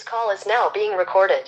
This call is now being recorded.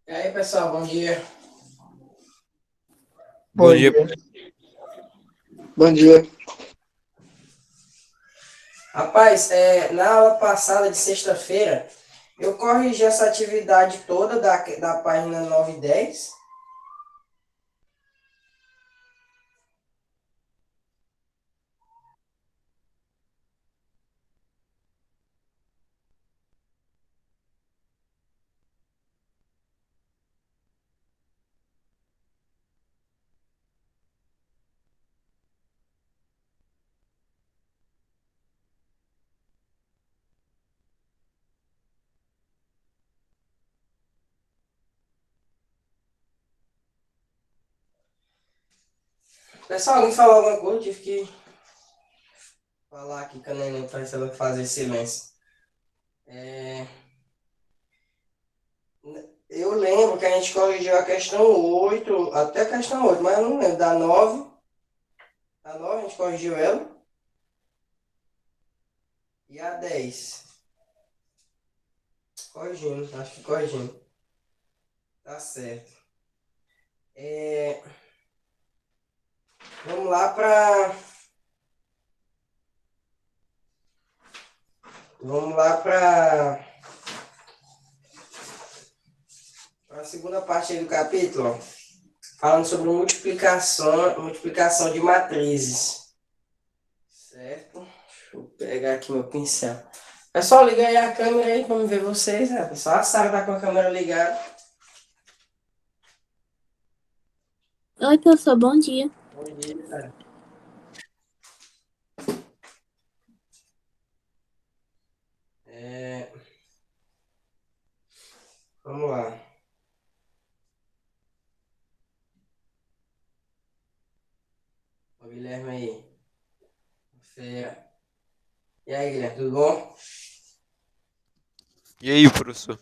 E aí, pessoal, bom dia. Bom dia. Bom dia. Rapaz, na aula passada de sexta-feira, eu corrigi essa atividade toda da página 9 e 10. Pessoal, alguém falou alguma coisa? Tive que falar aqui com a neném para ela fazer silêncio. Eu lembro que a gente corrigiu a questão 8, até a questão 8, mas eu não lembro. Da 9 a gente corrigiu ela. E a 10. Corrigindo, acho que corrigindo. Tá certo. Vamos lá para a segunda parte aí do capítulo, ó, falando sobre multiplicação de matrizes. Certo? Deixa eu pegar aqui meu pincel. Pessoal, liga aí a câmera aí para ver vocês. Pessoal, a Sara tá com a câmera ligada. Oi, professor, bom dia. Bom dia, Sara. Vamos lá. O Guilherme aí. Feira. E aí, Guilherme, tudo bom? E aí, professor?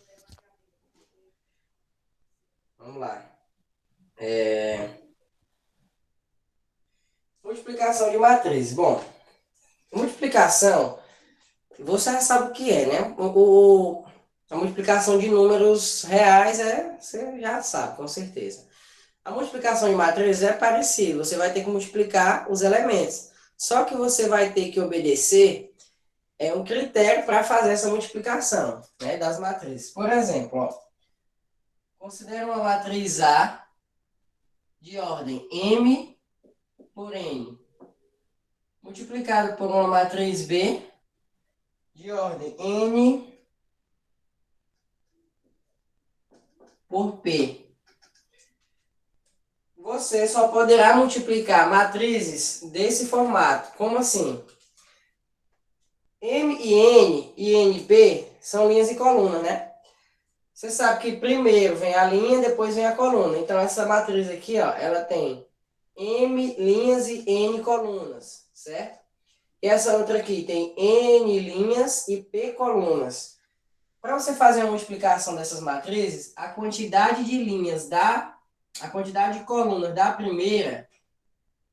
Vamos lá. Multiplicação de matrizes. Bom, multiplicação, você já sabe o que é, né? A multiplicação de números reais você já sabe, com certeza. A multiplicação de matrizes é parecida, você vai ter que multiplicar os elementos. Só que você vai ter que obedecer é um critério para fazer essa multiplicação, né, das matrizes. Por exemplo, ó, considera uma matriz A de ordem M por N, multiplicado por uma matriz B de ordem N por P. Você só poderá multiplicar matrizes desse formato. Como assim? M e N e NP são linhas e colunas, né? Você sabe que primeiro vem a linha, depois vem a coluna. Então, essa matriz aqui, ó, ela tem M linhas e N colunas, certo? E essa outra aqui tem N linhas e P colunas. Para você fazer a multiplicação dessas matrizes, a quantidade de linhas a quantidade de colunas da primeira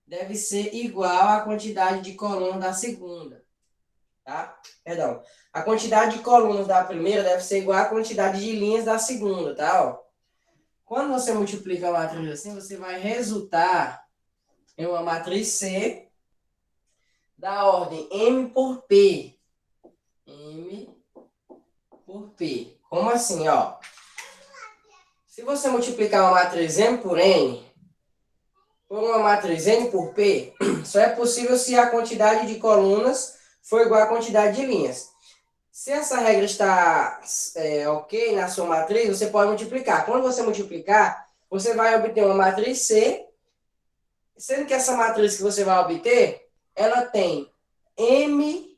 deve ser igual à quantidade de colunas da segunda, tá? Perdão. A quantidade de colunas da primeira deve ser igual à quantidade de linhas da segunda, tá? Ó. Quando você multiplica a matriz assim, você vai resultar em uma matriz C da ordem M por P. M por P. Como assim, ó? Se você multiplicar uma matriz M por N por uma matriz N por P, só é possível se a quantidade de colunas for igual à quantidade de linhas. Se essa regra está ok na sua matriz, você pode multiplicar. Quando você multiplicar, você vai obter uma matriz C, sendo que essa matriz que você vai obter, ela tem M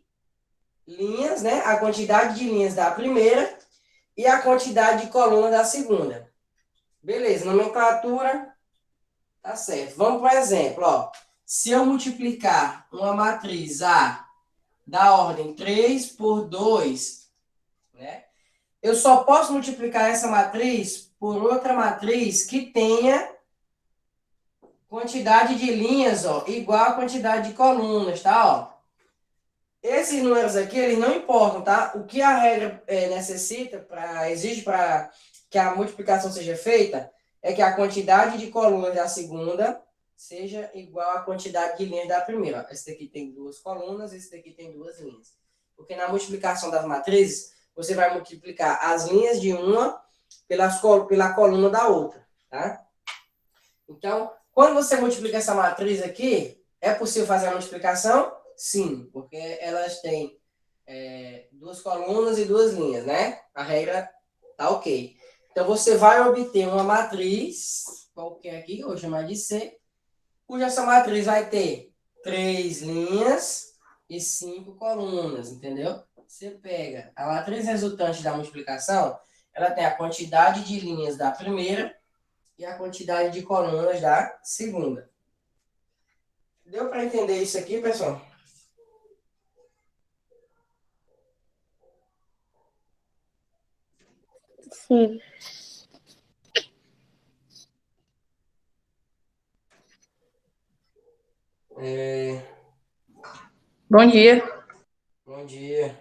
linhas, né? A quantidade de linhas da primeira e a quantidade de colunas da segunda. Beleza, nomenclatura, tá certo. Vamos para o exemplo, ó. Se eu multiplicar uma matriz A da ordem 3 por 2, né? Eu só posso multiplicar essa matriz por outra matriz que tenha quantidade de linhas, ó, igual à quantidade de colunas, tá? Ó. Esses números aqui, eles não importam, tá? O que a regra necessita, exige para que a multiplicação seja feita, é que a quantidade de colunas da segunda seja igual à quantidade de linhas da primeira. Esse daqui tem 2 colunas, esse daqui tem 2 linhas. Porque na multiplicação das matrizes, você vai multiplicar as linhas de uma pela coluna da outra, tá? Então, quando você multiplica essa matriz aqui, é possível fazer a multiplicação? Sim, porque elas têm 2 colunas e 2 linhas, né? A regra tá ok. Então, você vai obter uma matriz, qualquer aqui, eu vou chamar de C, cuja essa matriz vai ter 3 linhas e 5 colunas, entendeu? Você pega a matriz resultante da multiplicação, ela tem a quantidade de linhas da primeira e a quantidade de colunas da segunda. Deu para entender isso aqui, pessoal? Sim. Bom dia. Bom dia.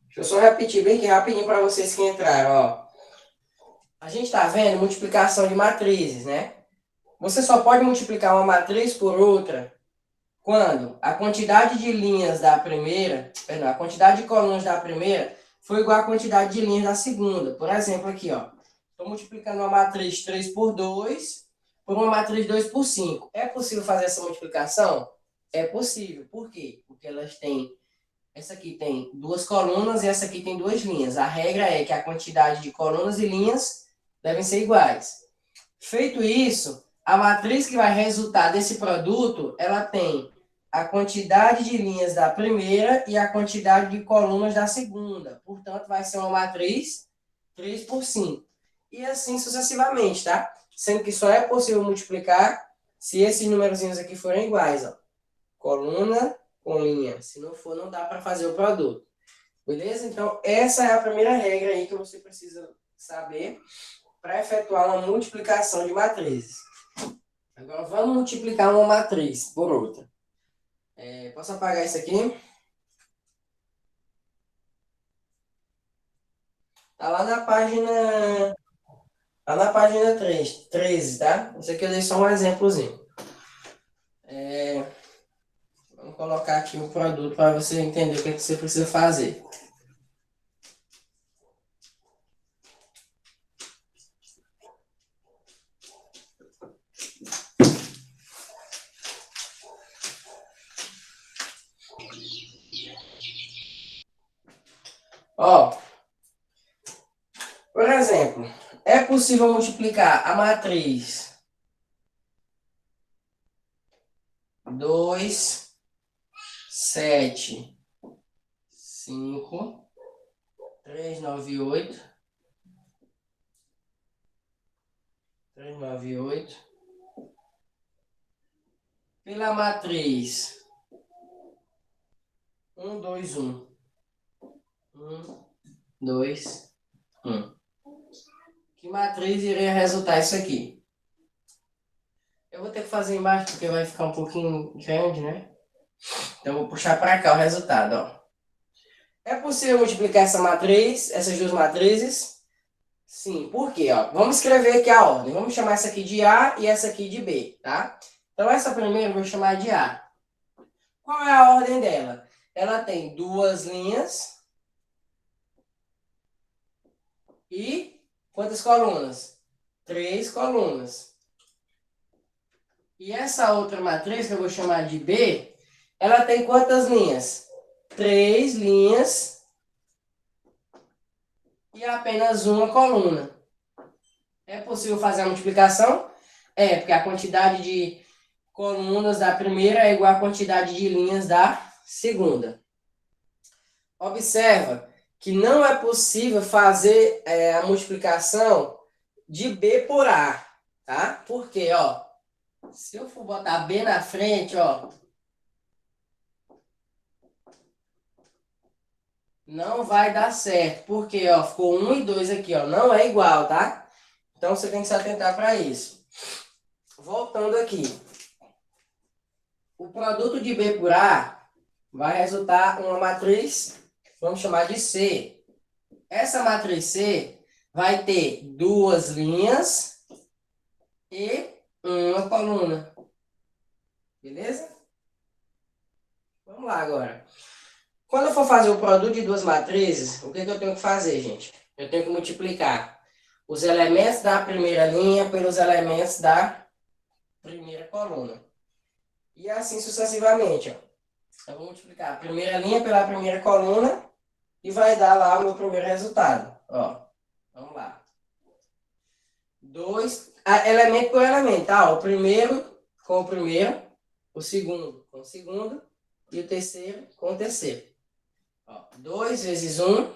Deixa eu só repetir bem aqui rapidinho para vocês que entraram, ó. A gente está vendo multiplicação de matrizes, né? Você só pode multiplicar uma matriz por outra quando a quantidade de linhas da primeira, perdão, a quantidade de colunas da primeira for igual à quantidade de linhas da segunda. Por exemplo, aqui, ó. Estou multiplicando uma matriz 3 por 2 por uma matriz 2 por 5. É possível fazer essa multiplicação? É possível. Por quê? Porque elas têm... Essa aqui tem 2 colunas e essa aqui tem 2 linhas. A regra é que a quantidade de colunas e linhas devem ser iguais. Feito isso, a matriz que vai resultar desse produto, ela tem a quantidade de linhas da primeira e a quantidade de colunas da segunda. Portanto, vai ser uma matriz 3 por 5. E assim sucessivamente, tá? Sendo que só é possível multiplicar se esses numerozinhos aqui forem iguais, ó. Coluna com linha. Se não for, não dá para fazer o produto. Beleza? Então, essa é a primeira regra aí que você precisa saber para efetuar uma multiplicação de matrizes. Agora, vamos multiplicar uma matriz por outra. Posso apagar isso aqui? Tá lá na página... Tá na página 13, tá? Isso aqui eu dei só um exemplozinho. Vamos colocar aqui o produto para você entender o que você precisa fazer. Ó, por exemplo, é possível multiplicar a matriz 2, 7, 5, 3, 9, 8, 3, 9, 8, pela matriz 1, 2, 1. 1, 2, 1. Que matriz iria resultar isso aqui? Eu vou ter que fazer embaixo porque vai ficar um pouquinho grande, né? Então eu vou puxar para cá o resultado, ó. É possível multiplicar essa matriz, essas duas matrizes? Sim, por quê? Ó, vamos escrever aqui a ordem. Vamos chamar essa aqui de A e essa aqui de B, tá? Então essa primeira eu vou chamar de A. Qual é a ordem dela? Ela tem duas linhas e quantas colunas? 3 colunas. E essa outra matriz, que eu vou chamar de B, ela tem quantas linhas? 3 linhas e apenas uma coluna. É possível fazer a multiplicação? É, porque a quantidade de colunas da primeira é igual à quantidade de linhas da segunda. Observa que não é possível fazer a multiplicação de B por A, tá? Porque, ó, se eu for botar B na frente, ó, não vai dar certo, porque, ó, ficou 1 e 2 aqui, ó, não é igual, tá? Então, você tem que se atentar para isso. Voltando aqui. O produto de B por A vai resultar uma matriz, vamos chamar de C. Essa matriz C vai ter duas linhas e uma coluna. Beleza? Vamos lá agora. Quando eu for fazer o produto de duas matrizes, o que eu tenho que fazer, gente? Eu tenho que multiplicar os elementos da primeira linha pelos elementos da primeira coluna. E assim sucessivamente, ó. Eu vou multiplicar a primeira linha pela primeira coluna e vai dar lá o meu primeiro resultado. Ó, vamos lá. 2, elemento por elemento, tá? O primeiro com o primeiro, o segundo com o segundo e o terceiro com o terceiro. 2 vezes 1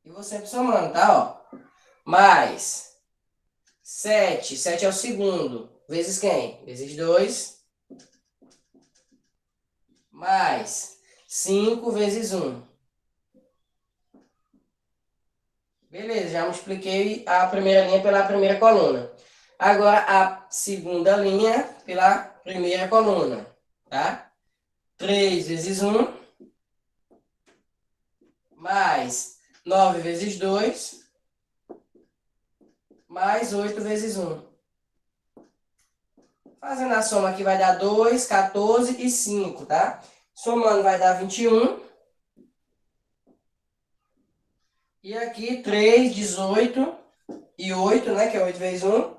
e vou sempre somando, tá? Ó, mais 7, 7 é o segundo, vezes quem? Vezes 2, mais 5 vezes 1. Beleza, já multipliquei a primeira linha pela primeira coluna. Agora a segunda linha pela primeira coluna, tá? 3 vezes 1, mais 9 vezes 2, mais 8 vezes 1. Fazendo a soma aqui vai dar 2, 14 e 5, tá? Somando vai dar 21. E aqui 3, 18 e 8, né? Que é 8 vezes 1.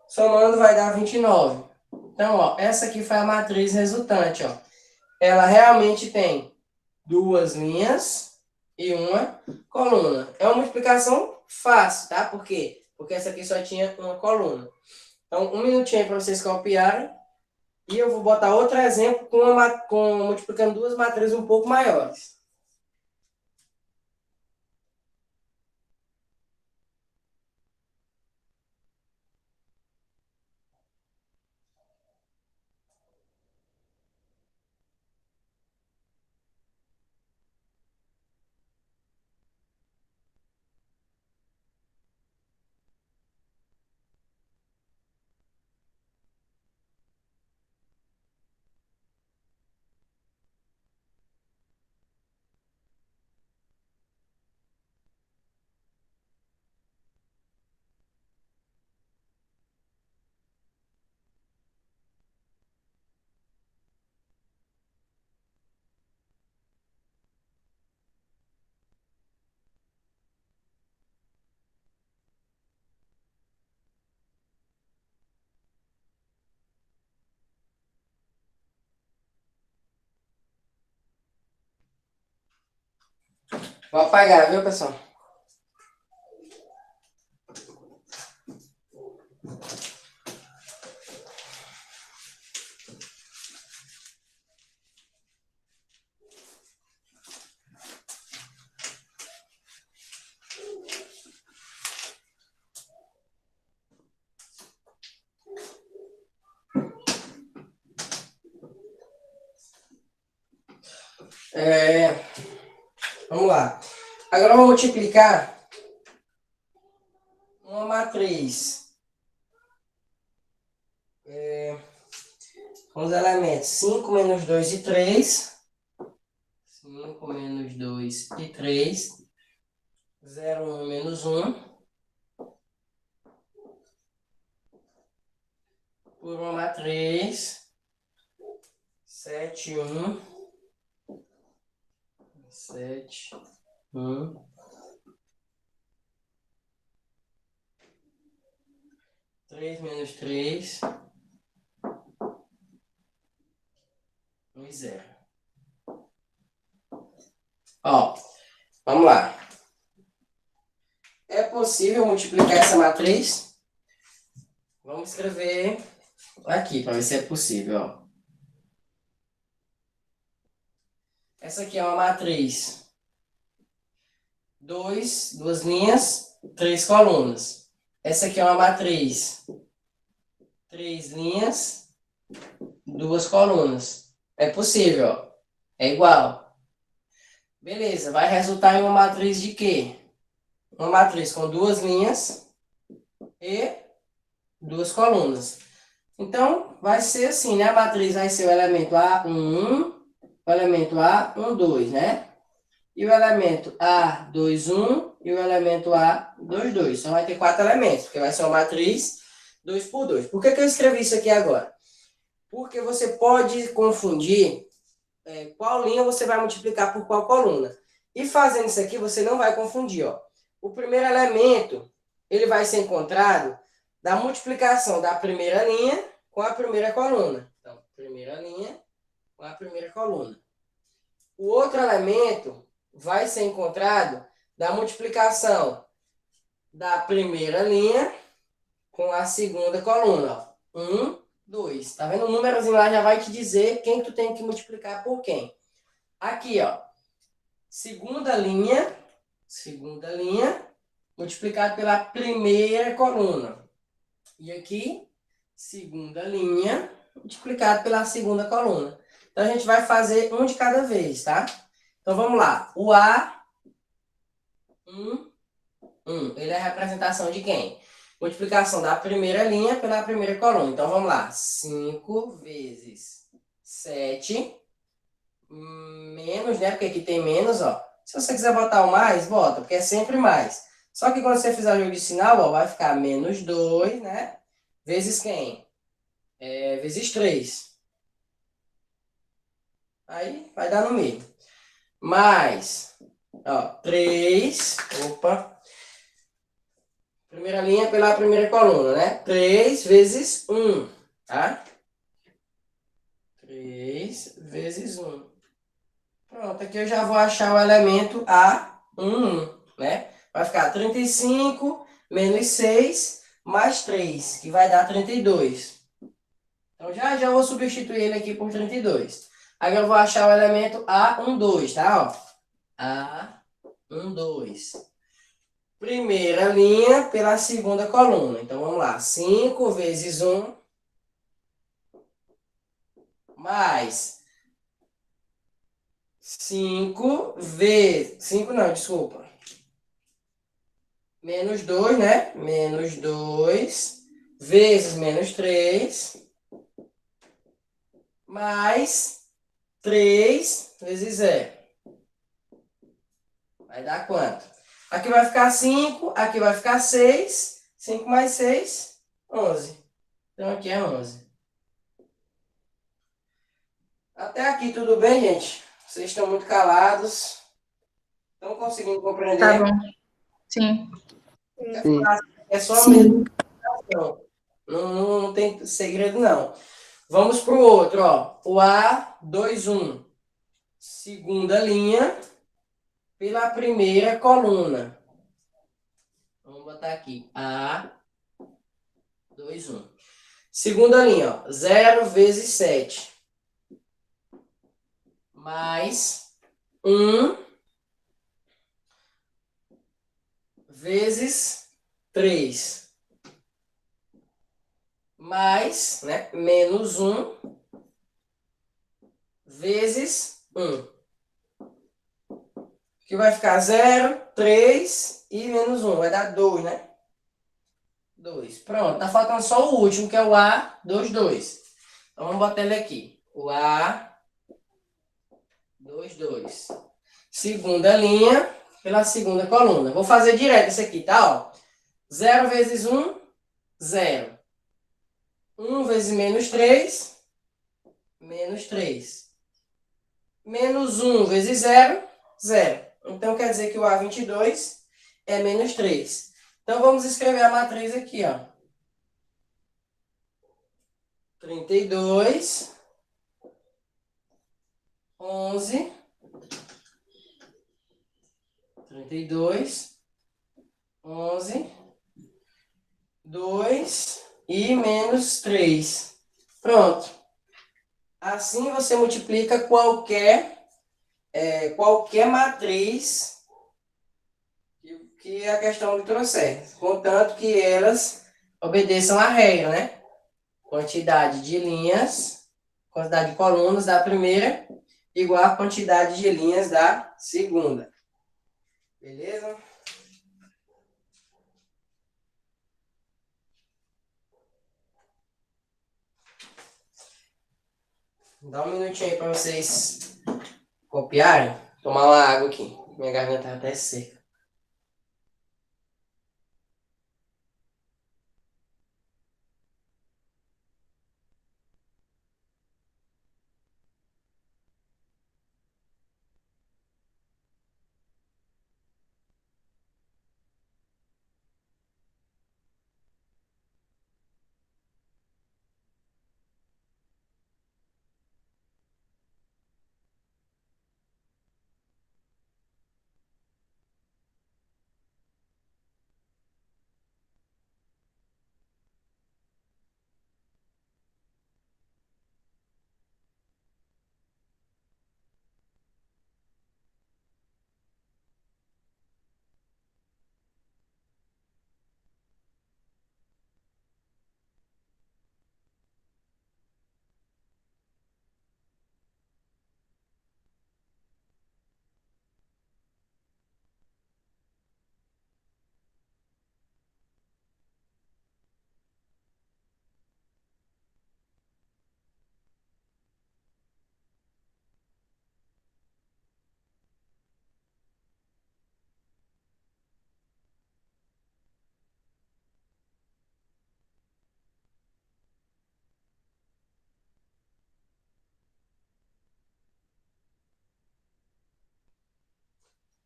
Somando vai dar 29. Então, ó, essa aqui foi a matriz resultante, ó. Ela realmente tem duas linhas e uma coluna. É uma multiplicação fácil, tá? Por quê? Porque essa aqui só tinha uma coluna. Então, um minutinho aí para vocês copiarem. E eu vou botar outro exemplo com multiplicando duas matrizes um pouco maiores. Vou apagar, viu, pessoal? Vamos lá. Agora eu vou multiplicar uma matriz com os elementos 5 menos 2 e 3. 5 menos 2 e 3. 0, 1 menos 1. Por uma matriz 7, 1. 7, 1. 3 menos 3. 1 e 0. Ó, vamos lá. É possível multiplicar essa matriz? Vamos escrever aqui para ver se é possível. Ó. Essa aqui é uma matriz. Duas linhas, 3 colunas. Essa aqui é uma matriz. 3 linhas, 2 colunas. É possível, ó. É igual. Beleza, vai resultar em uma matriz de quê? Uma matriz com 2 linhas e 2 colunas. Então, vai ser assim, né? A matriz vai ser o elemento A11, o elemento A12, né? E o elemento A21 e o elemento A22. Só vai ter 4 elementos, porque vai ser uma matriz 2 por 2. Por que eu escrevi isso aqui agora? Porque você pode confundir qual linha você vai multiplicar por qual coluna. E fazendo isso aqui, você não vai confundir, ó. O primeiro elemento, ele vai ser encontrado da multiplicação da primeira linha com a primeira coluna. Então, primeira linha com a primeira coluna. O outro elemento vai ser encontrado da multiplicação da primeira linha com a segunda coluna. 1, 2. Tá vendo? O númerozinho lá já vai te dizer quem tu tem que multiplicar por quem. Aqui, ó. Segunda linha, multiplicado pela primeira coluna. E aqui, segunda linha, multiplicado pela segunda coluna. Então, a gente vai fazer um de cada vez, tá? Então, vamos lá. O A, 1. Ele é a representação de quem? Multiplicação da primeira linha pela primeira coluna. Então, vamos lá. 5 vezes 7, menos, né? Porque aqui tem menos, ó. Se você quiser botar o mais, bota, porque é sempre mais. Só que quando você fizer o jogo de sinal, ó, vai ficar menos 2, né? Vezes quem? Vezes 3. Aí, vai dar no meio. Mais, ó, 3. Opa. Primeira linha pela primeira coluna, né? 3 vezes 1, tá? 3 vezes 1. Pronto, aqui eu já vou achar o elemento A11, né? Vai ficar 35 menos 6 mais 3, que vai dar 32. Então, já vou substituir ele aqui por 32. Agora eu vou achar o elemento A12, tá? Ó. A12. Primeira linha pela segunda coluna. Então, vamos lá. 5 vezes 1 mais 5 vezes... 5 não, desculpa. Menos 2, né? Menos 2 vezes menos 3 mais 3 vezes 0. Vai dar quanto? Aqui vai ficar 5, aqui vai ficar 6. 5 mais 6, 11. Então, aqui é 11. Até aqui tudo bem, gente? Vocês estão muito calados. Estão conseguindo compreender? Tá bom. Sim. É só mesmo. Não tem segredo, não. Vamos para o outro, ó. O A21. Segunda linha pela primeira coluna. Vamos botar aqui. A, 2, 1. Segunda linha, ó. 0 vezes 7. Mais 1 vezes 3. Mais, né? Menos 1 vezes 1. Que vai ficar 0, 3 e menos 1. Vai dar 2, né? 2. Pronto, tá faltando só o último, que é o A, 2, 2. Então vamos botar ele aqui. O A, 2, 2. Segunda linha, pela segunda coluna. Vou fazer direto esse aqui, tá? Ó. 0 vezes 1, 0. 1 vezes menos 3, menos 3. Menos 1 vezes 0, 0. Então, quer dizer que o A22 é menos 3. Então, vamos escrever a matriz aqui, ó. 32, 11, 32, 11, 2 e menos 3. Pronto. Assim, você multiplica qualquer matriz que a questão lhe trouxer, contanto que elas obedeçam a regra, né? Quantidade de linhas, quantidade de colunas da primeira, igual a quantidade de linhas da segunda. Beleza? Dá um minutinho aí para vocês copiarem. Tomar uma água aqui. Minha garganta tá até seca.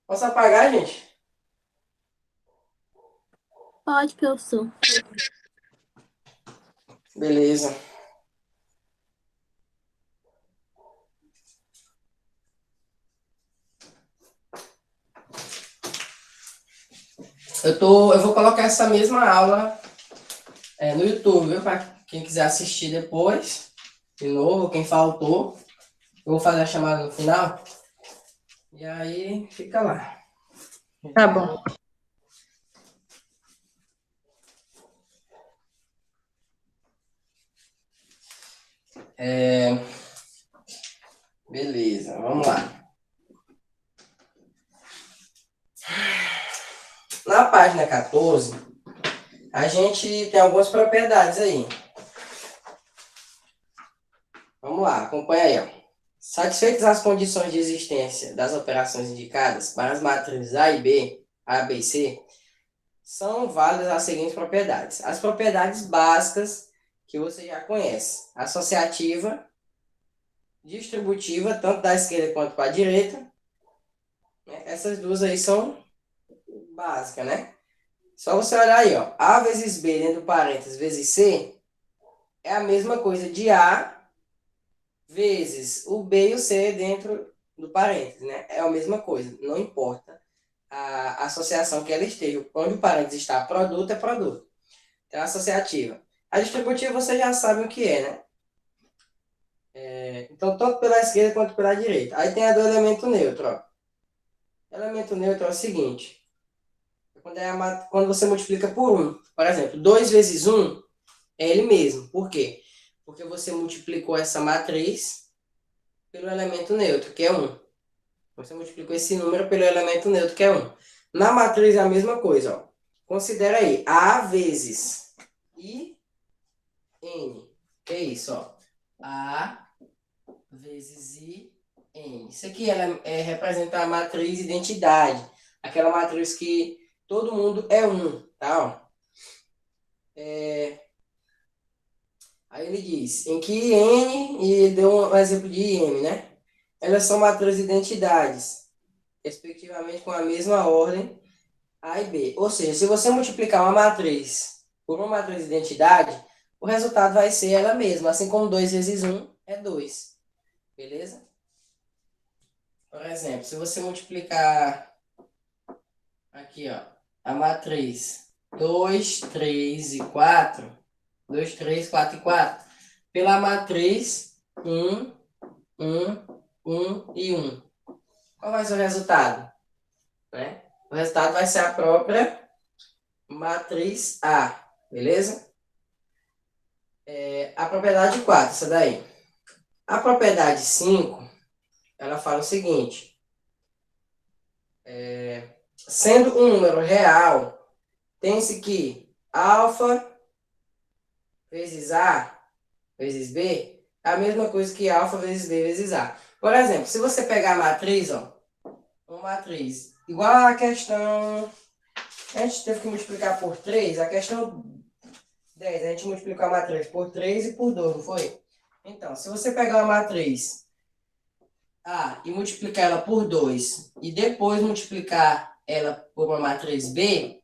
Posso apagar, gente? Pode, professor. Beleza. Eu vou colocar essa mesma aula no YouTube, viu? Para quem quiser assistir depois, de novo, quem faltou. Eu vou fazer a chamada no final. E aí, fica lá. Tá bom. Beleza, vamos lá. Na página 14, a gente tem algumas propriedades aí. Vamos lá, acompanha aí, ó. Satisfeitas as condições de existência das operações indicadas para as matrizes A e B, A, B e C, são válidas as seguintes propriedades. As propriedades básicas que você já conhece. Associativa, distributiva, tanto da esquerda quanto para a direita. Essas duas aí são básicas, né? Só você olhar aí, ó. A vezes B dentro do parênteses vezes C é a mesma coisa de A vezes o B e o C dentro do parênteses, né? É a mesma coisa, não importa a associação que ela esteja. Onde o parênteses está, produto é produto. Então, associativa. A distributiva você já sabe o que é, né? Então, tanto pela esquerda quanto pela direita. Aí tem a do elemento neutro, ó. Elemento neutro é o seguinte. Quando você multiplica por 1. Por exemplo, 2 vezes 1 é ele mesmo. Por quê? Porque você multiplicou essa matriz pelo elemento neutro, que é 1. Você multiplicou esse número pelo elemento neutro, que é 1. Na matriz é a mesma coisa, ó. Considera aí A vezes I, N. Que é isso, ó. A vezes I, N. Isso aqui representa a matriz identidade. Aquela matriz que todo mundo é 1, tá? Ó. Aí ele diz, em que N, e ele deu um exemplo de IM, né? Elas são matrizes identidades, respectivamente com a mesma ordem A e B. Ou seja, se você multiplicar uma matriz por uma matriz de identidade, o resultado vai ser ela mesma, assim como 2 vezes 1 é 2. Beleza? Por exemplo, se você multiplicar aqui, ó, a matriz 2, 3 e 4, 2, 3, 4 e 4, pela matriz 1, 1, 1 e 1. Qual vai ser o resultado? Né? O resultado vai ser a própria matriz A, beleza? A propriedade 4, essa daí. A propriedade 5, ela fala o seguinte. Sendo um número real, tem-se que alfa vezes A vezes B é a mesma coisa que alfa vezes B vezes A. Por exemplo, se você pegar a matriz, ó, uma matriz igual a questão... A gente teve que multiplicar por 3, a questão 10, a gente multiplicou a matriz por 3 e por 2, não foi? Então, se você pegar uma matriz A e multiplicar ela por 2 e depois multiplicar ela por uma matriz B,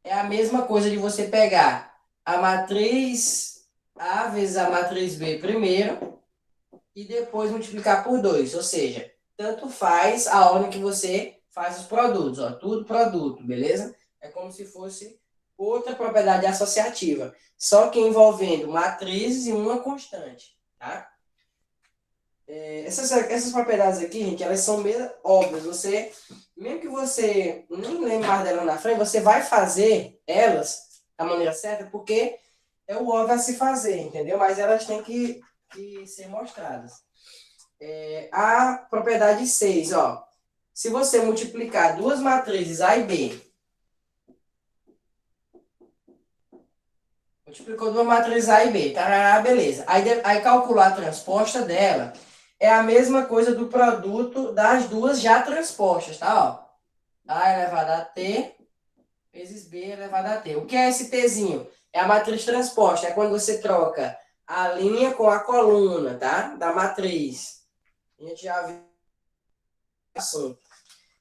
é a mesma coisa de você pegar a matriz A vezes a matriz B primeiro e depois multiplicar por 2. Ou seja, tanto faz a ordem que você faz os produtos. Ó, tudo produto, beleza? É como se fosse outra propriedade associativa, só que envolvendo matrizes e uma constante, tá? Essas propriedades aqui, gente, elas são meio óbvias. Você, mesmo que você nem lembre mais delas na frente, você vai fazer elas da maneira certa, porque é o óbvio a se fazer, entendeu? Mas elas têm que ser mostradas. A propriedade 6, ó. Se você multiplicar duas matrizes A e B, multiplicou duas matrizes A e B, tá? Beleza. Aí calcular a transposta dela é a mesma coisa do produto das duas já transpostas, tá? Ó. A elevado a T vezes B elevado a T. O que é esse Tzinho? É a matriz transposta. É quando você troca a linha com a coluna, tá? Da matriz. A gente já viu o assunto.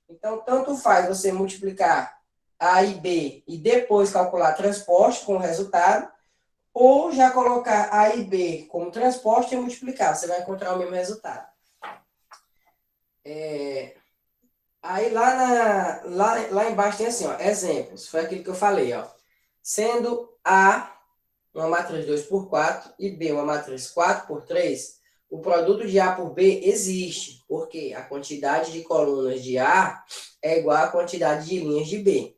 Então, tanto faz você multiplicar A e B e depois calcular a transposta com o resultado, ou já colocar A e B como transposta e multiplicar. Você vai encontrar o mesmo resultado. Aí lá embaixo tem assim, ó, exemplos. Foi aquilo que eu falei, ó. Sendo A uma matriz 2 por 4 e B uma matriz 4 por 3, o produto de A por B existe, porque a quantidade de colunas de A é igual à quantidade de linhas de B.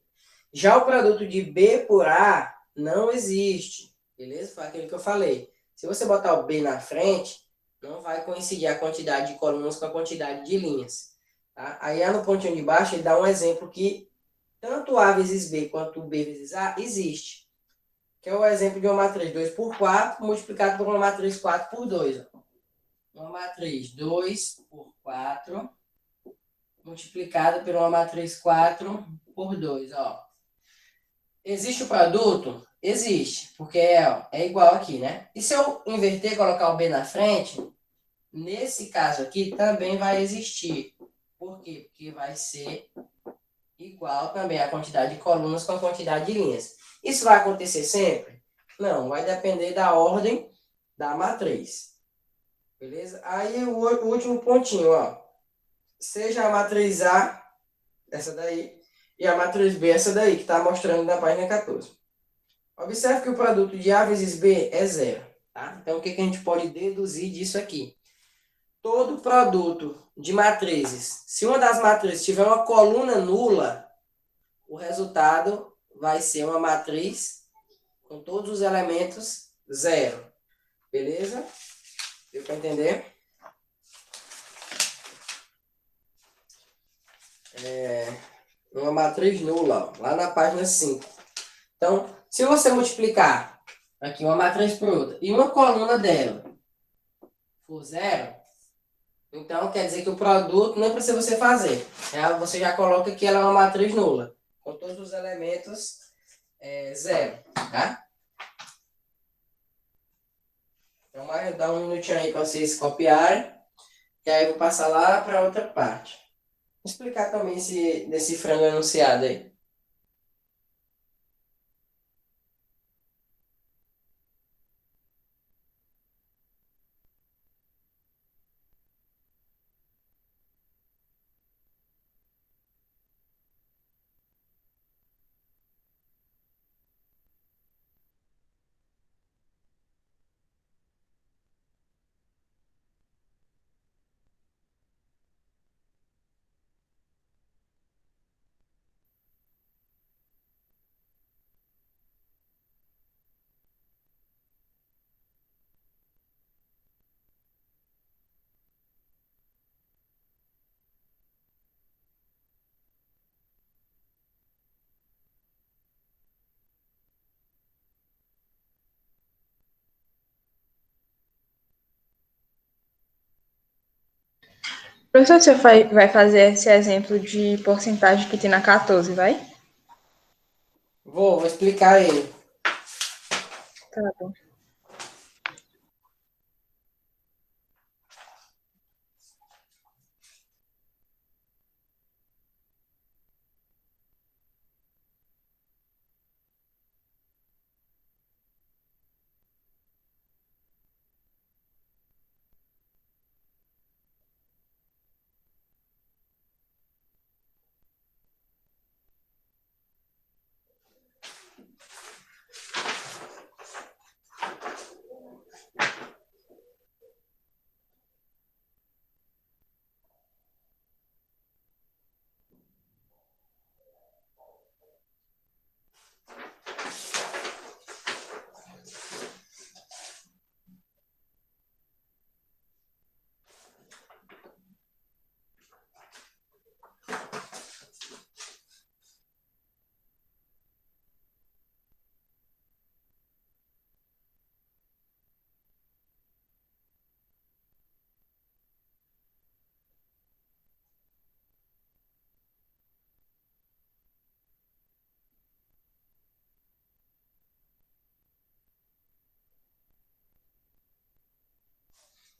Já o produto de B por A não existe, beleza? Foi aquilo que eu falei. Se você botar o B na frente, não vai coincidir a quantidade de colunas com a quantidade de linhas. Tá? Aí no pontinho de baixo ele dá um exemplo que tanto A vezes B quanto B vezes A existe. Que é o exemplo de uma matriz 2 por 4 multiplicado por uma matriz 4 por 2. Ó. Uma matriz 2 por 4 multiplicada por uma matriz 4 por 2. Ó. Existe o produto? Existe, porque é igual aqui, né? E se eu inverter e colocar o B na frente, nesse caso aqui também vai existir. Por quê? Porque vai ser igual também a quantidade de colunas com a quantidade de linhas. Isso vai acontecer sempre? Não, vai depender da ordem da matriz. Beleza? Aí o último pontinho, ó. seja a matriz A, essa daí, e a matriz B, essa daí, que está mostrando na página 14. Observe que o produto de A vezes B é zero. Tá? Então, o que a gente pode deduzir disso aqui? Todo produto de matrizes, se uma das matrizes tiver uma coluna nula, o resultado vai ser uma matriz com todos os elementos zero. Beleza? Deu para entender? Uma matriz nula, ó, lá na página 5. Então, se você multiplicar aqui uma matriz por outra e uma coluna dela for zero, então quer dizer que o produto não precisa você fazer. Você já coloca que ela é uma matriz nula, com todos os elementos zero. Tá? Então vai dar um minutinho aí para vocês copiarem, e aí eu vou passar lá para outra parte. Vou explicar também desse frango enunciado aí. Professor, você vai fazer esse exemplo de porcentagem que tem na 14, vai? Vou explicar ele. Tá bom.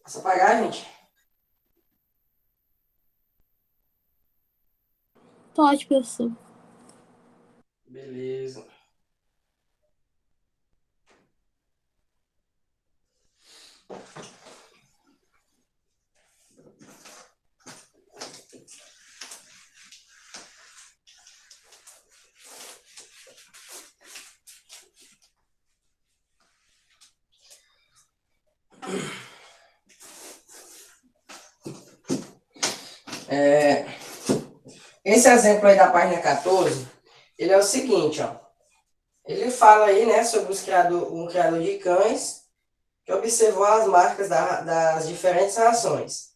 Posso apagar, gente? Pode, professor. Beleza. Esse exemplo aí da página 14, ele é o seguinte, ó. Ele fala aí, né, sobre um criador de cães que observou as marcas das diferentes rações.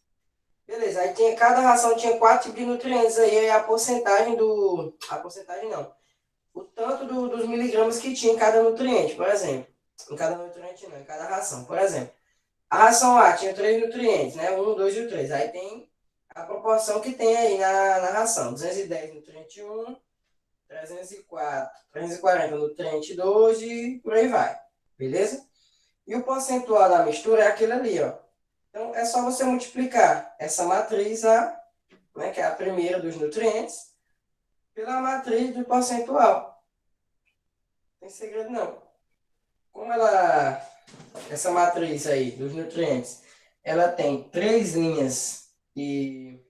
Beleza, aí cada ração tinha 4 tipos de nutrientes aí, a porcentagem a porcentagem não, o tanto dos miligramas que tinha em cada nutriente, por exemplo. Em cada nutriente não, em cada ração. Por exemplo, a ração A tinha 3 nutrientes, né, 1, 2 e o 3. Aí tem a proporção que tem aí na ração, 210 nutriente 1, 340 nutriente 2 e por aí vai. Beleza? E o percentual da mistura é aquele ali, ó. Então, é só você multiplicar essa matriz A, né, que é a primeira dos nutrientes, pela matriz do percentual. Não tem segredo, não. Como essa matriz aí dos nutrientes, ela tem 3 linhas e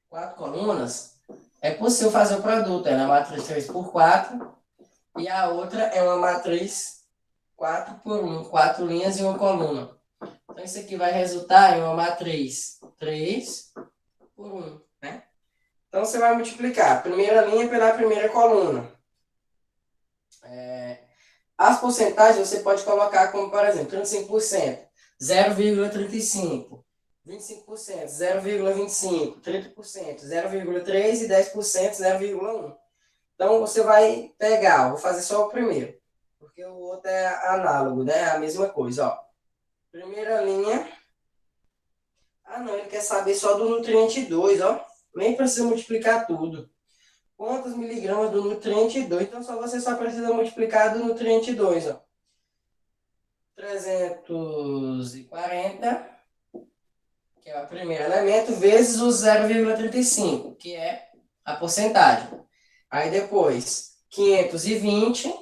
4 colunas, é possível fazer o produto. É uma matriz 3 por 4 e a outra é uma matriz 4 por 1, 4 linhas e uma coluna. Então, isso aqui vai resultar em uma matriz 3 por 1, né? Então, você vai multiplicar a primeira linha pela primeira coluna. As porcentagens você pode colocar como, por exemplo, 35%, 0,35%, 25%, 0,25%, 30%, 0,3% e 10%, 0,1%. Então, você vai pegar, vou fazer só o primeiro, porque o outro é análogo, né? A mesma coisa, ó. Primeira linha. Ah, não, ele quer saber só do nutriente 2, ó. Nem precisa multiplicar tudo. Quantos miligramas do nutriente 2? Então, você só precisa multiplicar do nutriente 2, ó. 340, que é o primeiro elemento, vezes o 0,35, que é a porcentagem. Aí depois, 520,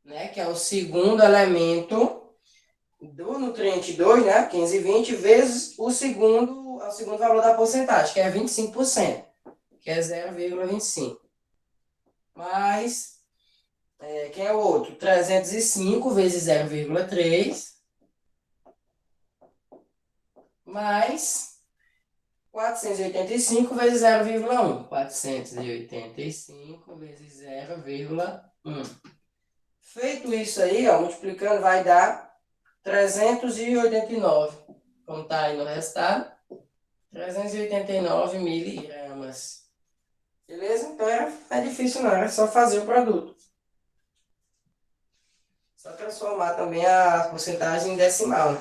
né, que é o segundo elemento do nutriente 2, né, 520, vezes o segundo valor da porcentagem, que é 25%, que é 0,25. Mais, quem é o outro? 305 vezes 0,3, mais 485 vezes 0,1. 485 vezes 0,1. Feito isso aí, ó, multiplicando, vai dar 389. Como está aí no resultado, 389 miligramas. Beleza? Então é difícil não, é só fazer o produto. Só transformar também a porcentagem em decimal, né?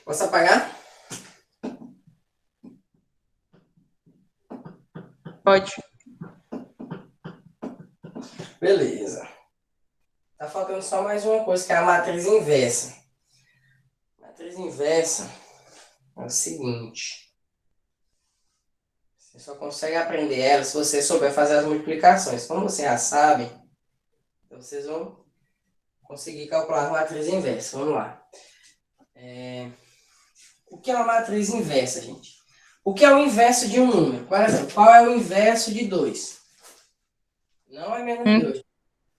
Posso apagar? Pode. Beleza. Tá faltando só mais uma coisa, que é a matriz inversa. A matriz inversa é o seguinte. Você só consegue aprender ela se você souber fazer as multiplicações. Como vocês já sabem, então vocês vão conseguir calcular a matriz inversa. Vamos lá. O que é uma matriz inversa, gente? O que é o inverso de um número? Por exemplo, qual é o inverso de 2? Não é menos de 2.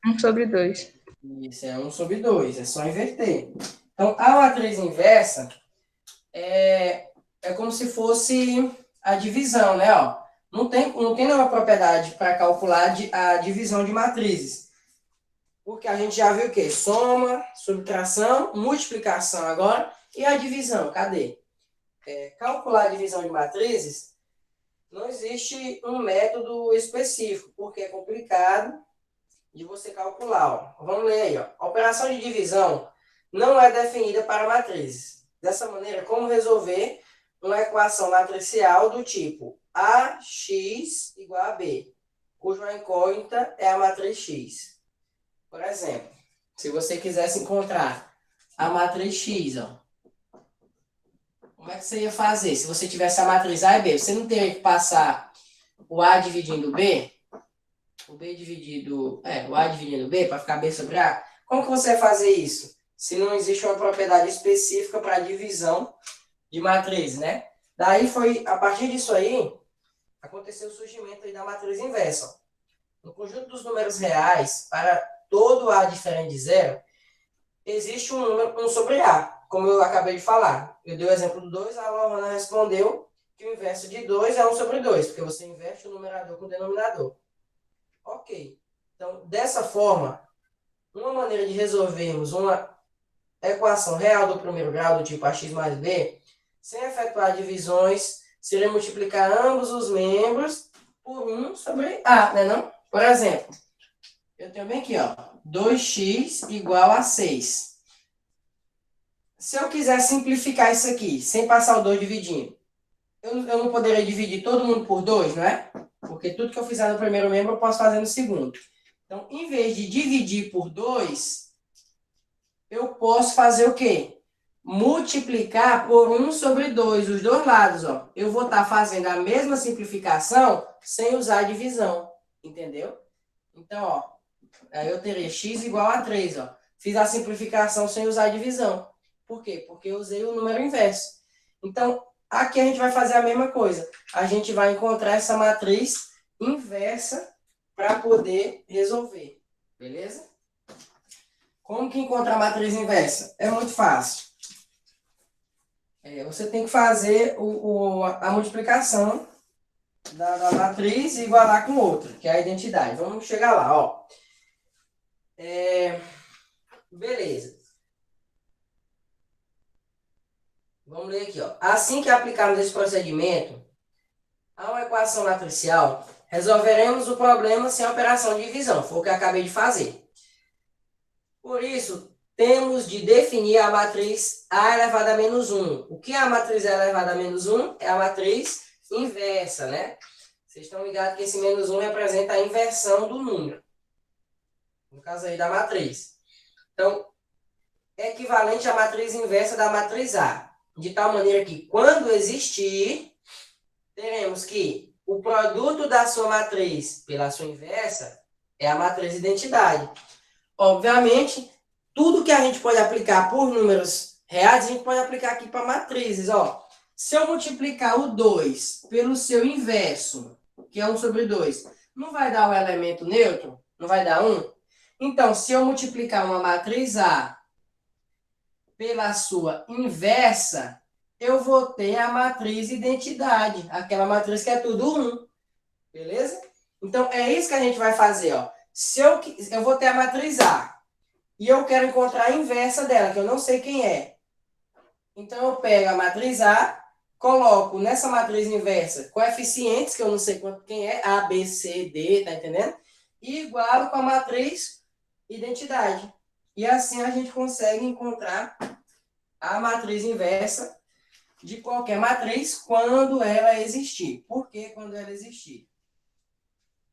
1/2. Isso, é 1 sobre 2. É só inverter. Então, a matriz inversa é como se fosse a divisão, né? Ó, não tem nenhuma propriedade para calcular a divisão de matrizes. Porque a gente já viu o quê? Soma, subtração, multiplicação agora e a divisão. Cadê? Calcular a divisão de matrizes, não existe um método específico, porque é complicado de você calcular. Ó. Vamos ler aí. Ó. A operação de divisão não é definida para matrizes. Dessa maneira, como resolver uma equação matricial do tipo AX igual a B, cuja incógnita é a matriz X. Por exemplo, se você quisesse encontrar a matriz X, ó, como é que você ia fazer? Se você tivesse a matriz A e B, você não teria que passar o A dividindo B? O A dividindo B para ficar B sobre A? Como que você vai fazer isso? Se não existe uma propriedade específica para divisão de matriz, né? Daí a partir disso aí, aconteceu o surgimento aí da matriz inversa. No conjunto dos números reais, para todo A diferente de zero, existe um número 1 sobre A, como eu acabei de falar. Eu dei o exemplo do 2, a Lohana respondeu que o inverso de 2 é 1 sobre 2, porque você inverte o numerador com o denominador. Ok. Então, dessa forma, uma maneira de resolvermos uma equação real do primeiro grau, do tipo ax mais b, sem efetuar divisões, seria multiplicar ambos os membros por 1 sobre A, né não? Por exemplo, eu tenho bem aqui, ó, 2x igual a 6. Se eu quiser simplificar isso aqui, sem passar o 2 dividindo, eu não poderia dividir todo mundo por 2, não é? Porque tudo que eu fizer no primeiro membro, eu posso fazer no segundo. Então, em vez de dividir por 2, eu posso fazer o quê? Multiplicar por 1 sobre 2, os dois lados, ó. Eu vou estar fazendo a mesma simplificação sem usar a divisão, entendeu? Então, ó, aí eu teria x igual a 3, ó. Fiz a simplificação sem usar a divisão. Por quê? Porque eu usei o número inverso. Então, aqui a gente vai fazer a mesma coisa. A gente vai encontrar essa matriz inversa para poder resolver. Beleza? Como que encontra a matriz inversa? É muito fácil. Você tem que fazer a multiplicação da matriz e igualar com outra, que é a identidade. Vamos chegar lá, ó. Beleza. Vamos ler aqui, ó. Assim que aplicarmos esse procedimento a uma equação matricial, resolveremos o problema sem operação de divisão. Foi o que eu acabei de fazer. Por isso, temos de definir a matriz A elevada a menos 1. O que é a matriz A elevada a menos 1? É a matriz inversa, né? Vocês estão ligados que esse menos 1 representa a inversão do número. No caso aí da matriz. Então, é equivalente à matriz inversa da matriz A. De tal maneira que, quando existir, teremos que o produto da sua matriz pela sua inversa é a matriz identidade. Obviamente, tudo que a gente pode aplicar por números reais, a gente pode aplicar aqui para matrizes. Ó. Se eu multiplicar o 2 pelo seu inverso, que é 1 sobre 2, não vai dar o elemento neutro? Não vai dar 1? Então, se eu multiplicar uma matriz A pela sua inversa, eu vou ter a matriz identidade, aquela matriz que é tudo 1. Beleza? Então, é isso que a gente vai fazer. Ó. Se eu vou ter a matriz A e eu quero encontrar a inversa dela, que eu não sei quem é. Então, eu pego a matriz A, coloco nessa matriz inversa coeficientes, que eu não sei quem é, A, B, C, D, tá entendendo? E igualo com a matriz identidade. E assim a gente consegue encontrar a matriz inversa de qualquer matriz quando ela existir. Por que quando ela existir?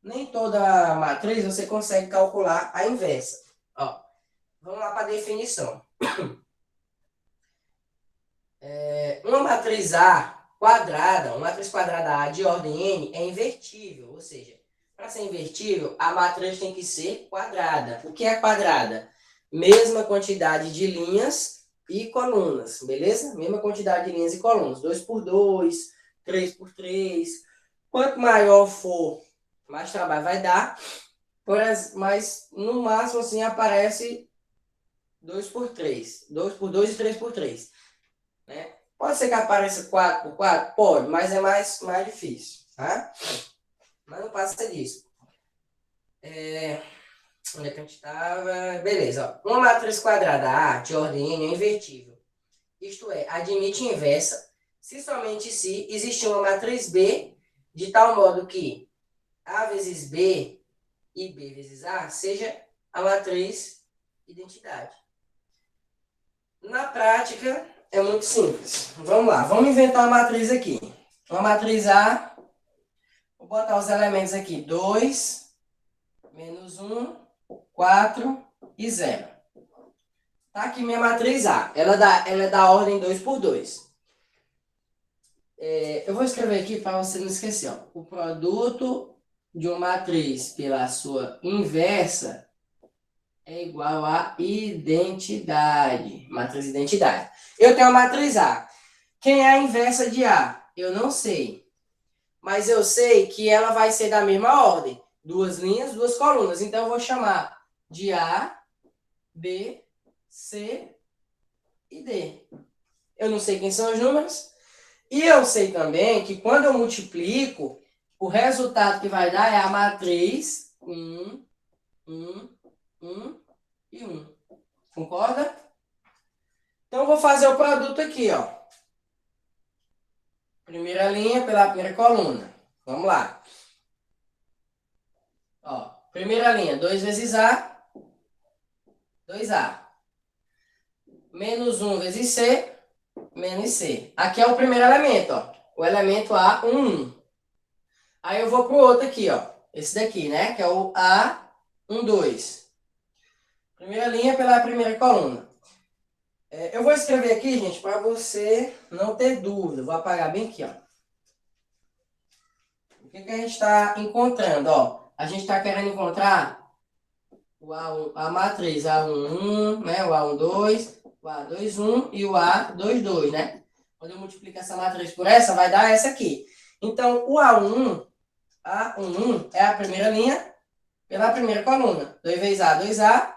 Nem toda matriz você consegue calcular a inversa. Ó, vamos lá para a definição. Uma matriz A quadrada, uma matriz quadrada A de ordem n é invertível, ou seja, para ser invertível, a matriz tem que ser quadrada. O que é quadrada? Mesma quantidade de linhas e colunas, beleza? Mesma quantidade de linhas e colunas. 2 por 2, 3 por 3. Quanto maior for, mais trabalho vai dar. Mas no máximo assim aparece 2 por 3. 2 por 2 e 3 por 3. Né? Pode ser que apareça 4 por 4? Pode, mas é mais difícil. Tá? Mas não passa disso. Onde é que a gente estava? Beleza. Ó. Uma matriz quadrada A de ordem n é invertível. Isto é, admite inversa se somente se existir uma matriz B de tal modo que A vezes B e B vezes A seja a matriz identidade. Na prática, é muito simples. Vamos lá, vamos inventar uma matriz aqui. Uma matriz A, vou botar os elementos aqui, 2, menos 1, 4 e 0. Tá aqui minha matriz A. Ela é da ordem 2 por 2. Eu vou escrever aqui para você não esquecer. Ó. O produto de uma matriz pela sua inversa é igual a identidade. Matriz identidade. Eu tenho a matriz A. Quem é a inversa de A? Eu não sei. Mas eu sei que ela vai ser da mesma ordem. 2 linhas, 2 colunas. Então, eu vou chamar de A, B, C e D. Eu não sei quem são os números. E eu sei também que quando eu multiplico, o resultado que vai dar é a matriz 1, 1, 1 e 1. Concorda? Então, eu vou fazer o produto aqui, ó. Primeira linha pela primeira coluna. Vamos lá. Ó, primeira linha, 2 vezes A, 2A. Menos 1 vezes C, menos C. Aqui é o primeiro elemento, ó. O elemento A, 1. Aí eu vou pro outro aqui, ó. Esse daqui, né? Que é o A, 1, 2. Primeira linha pela primeira coluna. Eu vou escrever aqui, gente, para você não ter dúvida. Vou apagar bem aqui, ó. O que que a gente está encontrando, ó? A gente está querendo encontrar o A1, a matriz A11, né? O A12, o A21 e o A22, né? Quando eu multiplico essa matriz por essa, vai dar essa aqui. Então, o A11 é a primeira linha pela primeira coluna. 2 vezes A, 2A.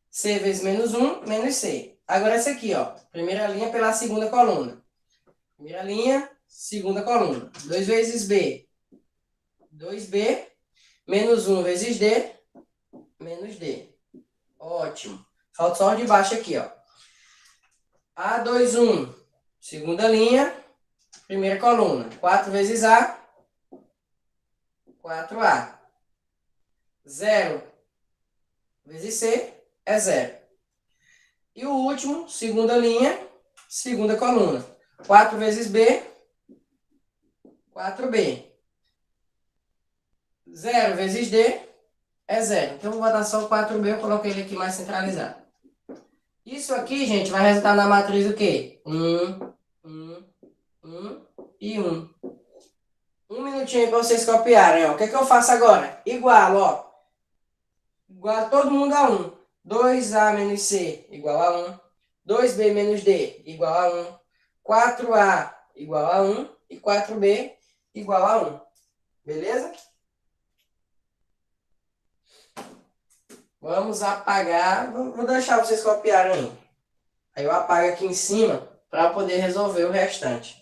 C vezes menos 1, menos C. Agora essa aqui, ó. Primeira linha pela segunda coluna. Primeira linha, segunda coluna. 2 vezes B, 2B. Menos 1 vezes D, menos D. Ótimo. Falta só o de baixo aqui, ó. A21, segunda linha, primeira coluna. 4 vezes A, 4A. 0 vezes C é 0. E o último, segunda linha, segunda coluna. 4 vezes B, 4B. 0 vezes D é 0. Então, eu vou botar só o 4B, eu coloquei ele aqui mais centralizado. Isso aqui, gente, vai resultar na matriz o quê? 1, 1, 1 e 1. Um minutinho para vocês copiarem, ó. O que é que eu faço agora? Igual, ó. Igual todo mundo a 1. 2A menos C igual a 1. 2B menos D igual a 1. 4A igual a 1. E 4B igual a 1. Beleza? Vamos apagar. Vou deixar vocês copiarem aí. Aí eu apago aqui em cima para poder resolver o restante.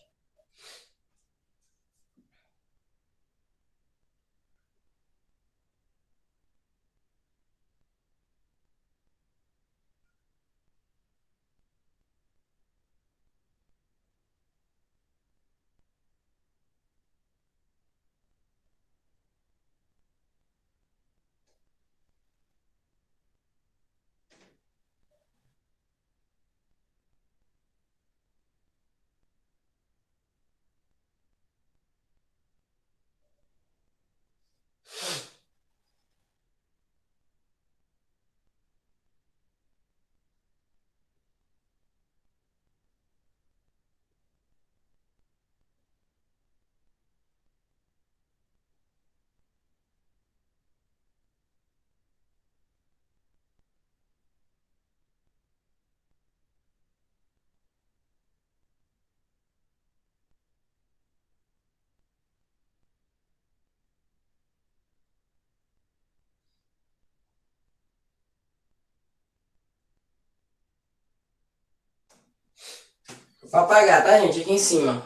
Vou apagar, tá, gente? Aqui em cima.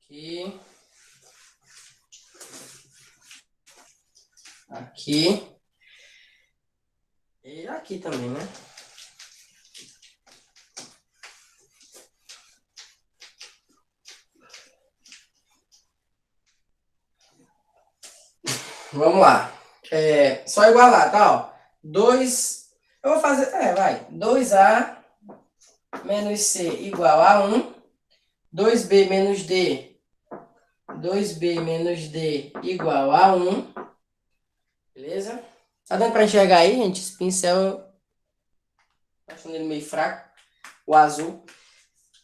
Aqui. Aqui. E aqui também, né? Vamos lá. Só igualar, tá? Ó. 2. Eu vou fazer. Vai. 2A menos C igual a 1. 2B menos D. 2B menos D igual a 1. Beleza? Tá dando pra enxergar aí, gente? Esse pincel. Tô achando ele meio fraco. O azul.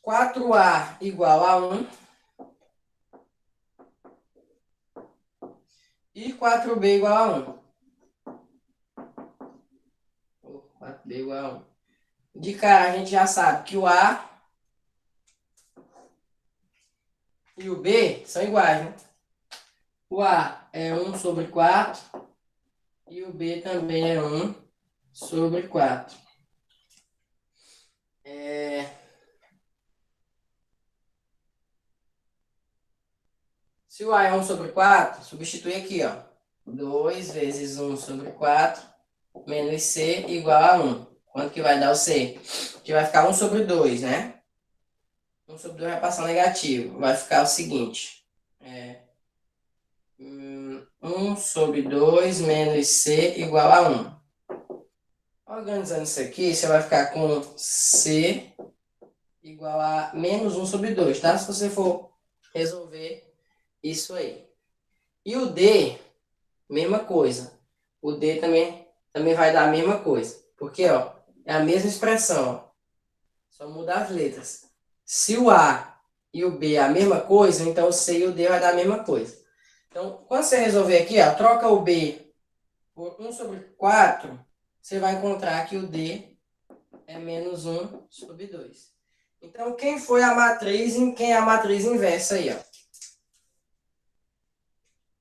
4A igual a 1. E 4B igual a 1. 4B igual a 1. De cara, a gente já sabe que o A e o B são iguais, né? O A é 1 sobre 4 e o B também é 1 sobre 4. Se o A é 1 sobre 4, substitui aqui, ó. 2 vezes 1 sobre 4 menos C igual a 1. Quanto que vai dar o C? Que vai ficar 1 sobre 2, né? 1 sobre 2 vai passar negativo. Vai ficar o seguinte. 1 sobre 2 menos C igual a 1. Organizando isso aqui, você vai ficar com C igual a menos 1 sobre 2, tá? Se você for resolver isso aí. E o D, mesma coisa. O D também vai dar a mesma coisa. Porque, ó, é a mesma expressão, ó. Só muda as letras. Se o A e o B é a mesma coisa, então o C e o D vai dar a mesma coisa. Então, quando você resolver aqui, ó, troca o B por 1 sobre 4, você vai encontrar que o D é menos 1 sobre 2. Então, quem é a matriz inversa aí, ó?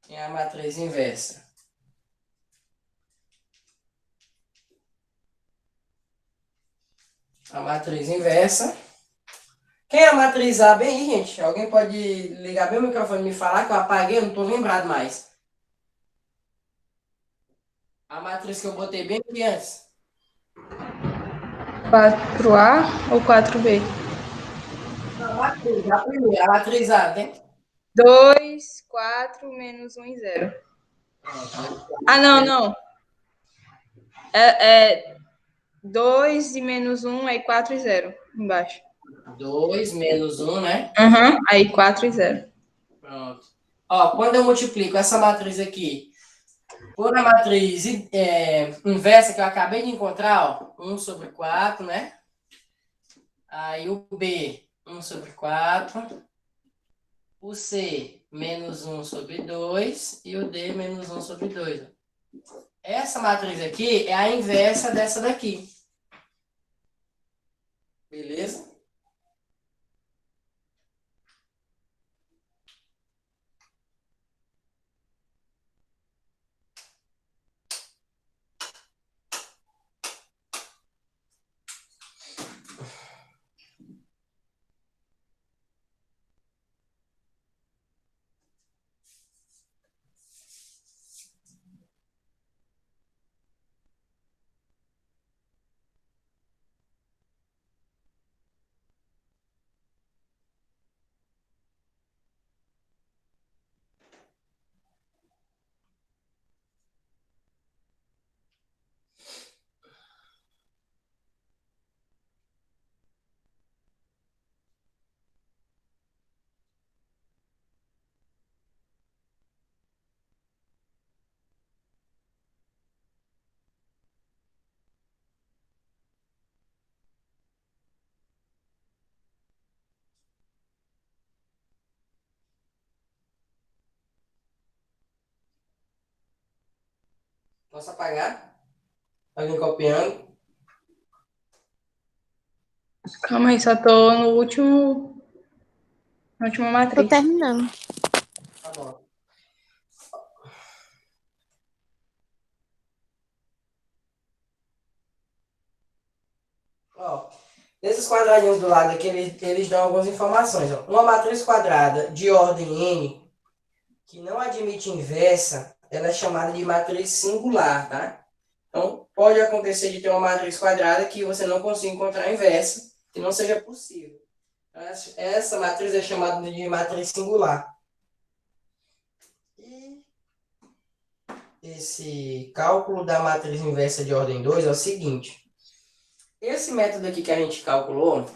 Quem é a matriz inversa? A matriz inversa. Quem é a matriz A? Bem aí, gente. Alguém pode ligar bem o microfone e me falar que eu apaguei, eu não estou lembrado mais. A matriz que eu botei bem aqui antes. 4A ou 4B? A primeira, a matriz A, tem? 2, 4, menos 1 e 0. Ah, não. É 2 e menos 1, aí 4 e 0 embaixo. 2 menos 1, né? Aí 4 e 0. Pronto. Ó, quando eu multiplico essa matriz aqui por a matriz inversa que eu acabei de encontrar, ó, 1 sobre 4, né? Aí o B, 1 sobre 4. O C, menos 1 sobre 2. E o D, menos 1 sobre 2. Essa matriz aqui é a inversa dessa daqui. Beleza? Posso apagar? Alguém copiando? Calma aí, só tô no último. Na última Tô matriz. terminando. Tá bom. Ó, nesses quadradinhos do lado aqui, eles dão algumas informações. Ó. Uma matriz quadrada de ordem n, que não admite inversa, ela é chamada de matriz singular, tá? Então, pode acontecer de ter uma matriz quadrada que você não consiga encontrar a inversa, que não seja possível. Essa matriz é chamada de matriz singular. E esse cálculo da matriz inversa de ordem 2 é o seguinte. Esse método aqui que a gente calculou,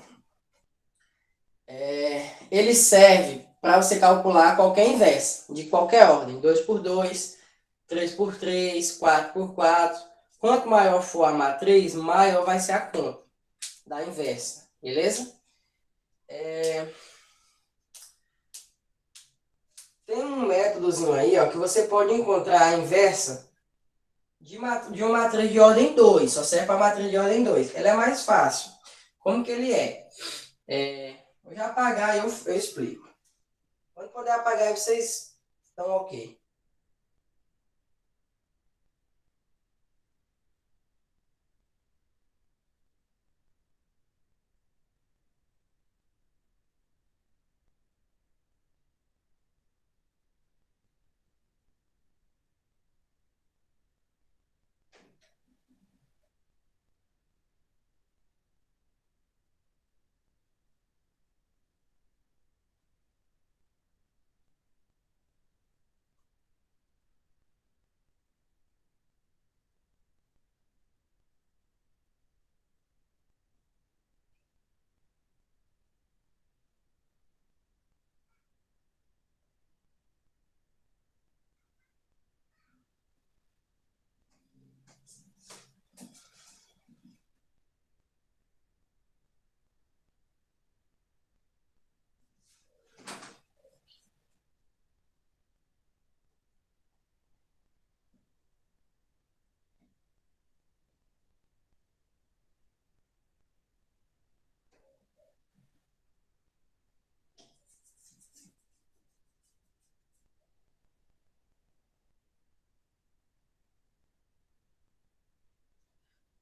ele serve para você calcular qualquer inversa, de qualquer ordem. 2 por 2, 3 por 3, 4 por 4. Quanto maior for a matriz, maior vai ser a conta da inversa. Beleza? Tem um métodozinho aí, ó, que você pode encontrar a inversa de uma matriz de ordem 2. Só serve para matriz de ordem 2. Ela é mais fácil. Como que ele é? Vou já apagar e eu explico. Quando puder apagar aí, vocês estão ok.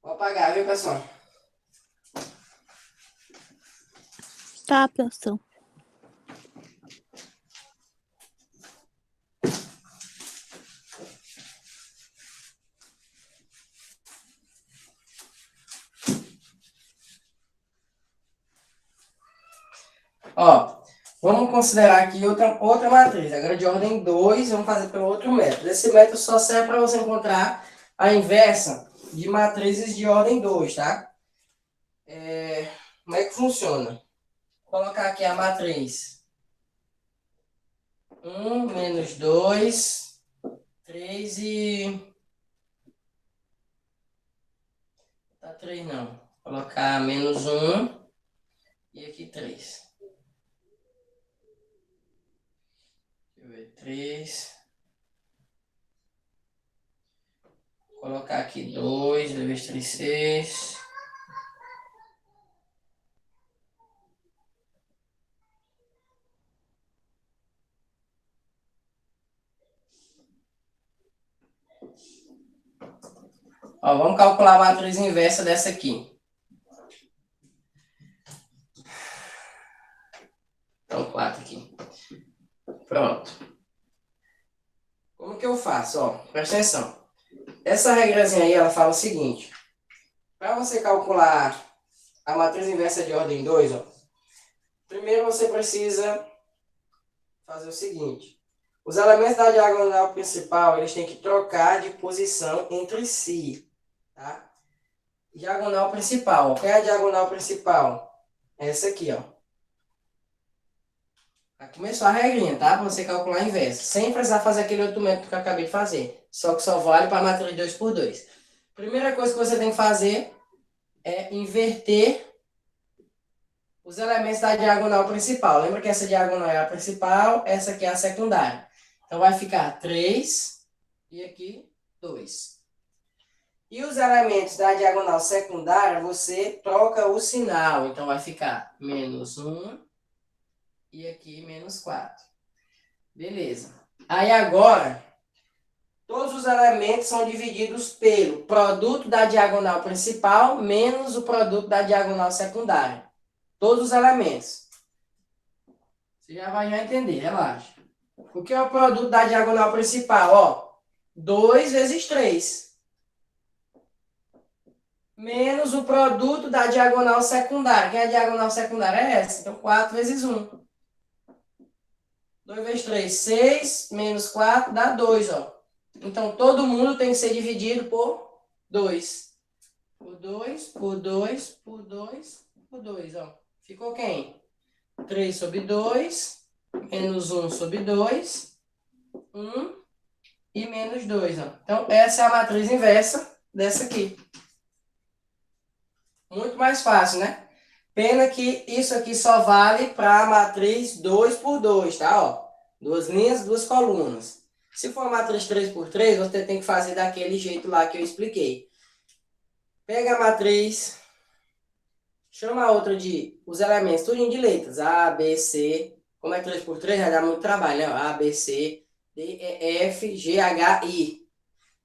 Vou apagar, viu, pessoal? Tá, professor. Ó, vamos considerar aqui outra matriz. Agora de ordem 2, vamos fazer pelo outro método. Esse método só serve para você encontrar a inversa de matrizes de ordem 2, tá? Como é que funciona? Vou colocar aqui a matriz 1, menos 2, 3 e... Tá 3 não. Vou colocar menos 1 e aqui 3. Deixa eu ver, 3. Vou colocar aqui 2, 2 vezes 3, 6. Ó, vamos calcular a matriz inversa dessa aqui. Então, 4 aqui. Pronto. Como que eu faço? Ó, presta atenção. Essa regrazinha aí, ela fala o seguinte. Para você calcular a matriz inversa de ordem 2, ó, primeiro você precisa fazer o seguinte. Os elementos da diagonal principal, eles têm que trocar de posição entre si. Tá? Diagonal principal. Ó. Qual é a diagonal principal? Essa aqui, ó. Aqui começou a regrinha, tá? Para você calcular a inversa. Sem precisar fazer aquele outro método que eu acabei de fazer. Só que só vale para a matriz 2 por 2. Primeira coisa que você tem que fazer é inverter os elementos da diagonal principal. Lembra que essa diagonal é a principal, essa aqui é a secundária. Então vai ficar 3 e aqui 2. E os elementos da diagonal secundária, você troca o sinal. Então vai ficar menos 1 e aqui menos 4. Beleza. Aí agora, todos os elementos são divididos pelo produto da diagonal principal menos o produto da diagonal secundária. Todos os elementos. Você já vai entender, relaxa. O que é o produto da diagonal principal? Ó, 2 vezes 3. Menos o produto da diagonal secundária. Que é a diagonal secundária é essa. Então, 4 vezes 1. 2 vezes 3, 6. Menos 4 dá 2, ó. Então, todo mundo tem que ser dividido por 2. Por 2, por 2, por 2, por 2, ó. Ficou quem? 3 sobre 2, menos 1 sobre 2, 1 e menos 2, ó. Então, essa é a matriz inversa dessa aqui. Muito mais fácil, né? Pena que isso aqui só vale para a matriz 2 por 2, tá? Ó, 2 linhas, 2 colunas. Se for matriz 3 por 3, você tem que fazer daquele jeito lá que eu expliquei. Pega a matriz, chama a outra de os elementos, tudo de letras. A, B, C. Como é 3 por 3, vai dar muito trabalho, né? A, B, C, D, E, F, G, H, I.